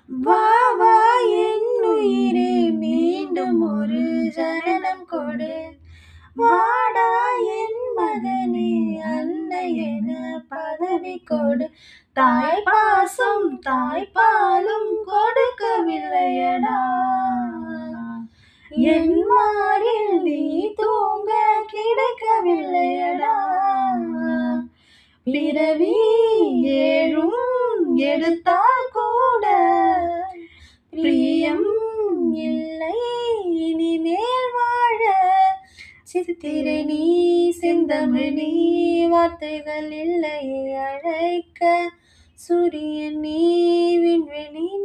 வா வா என் உயிரே மீண்டும் ஒரு ஜனனம் கொடு. வாடா என் மகனே அன்னை என பதவி கொடு. தாய் பாசம் தாய்ப்பாலும் கொடுக்கவில்லையடா. என் மாரில் நீ தூங்க கிடைக்கவில்லையடா. பிறவி ஏழும் எடுத்தால் கூட பிரியம் இல்லை இனிமேல் வாழ. சித்திரை நீ செந்தமிழ் நீ வார்த்தைகள் இல்லை அழைக்க. சூரியன் நீ விண்வெளி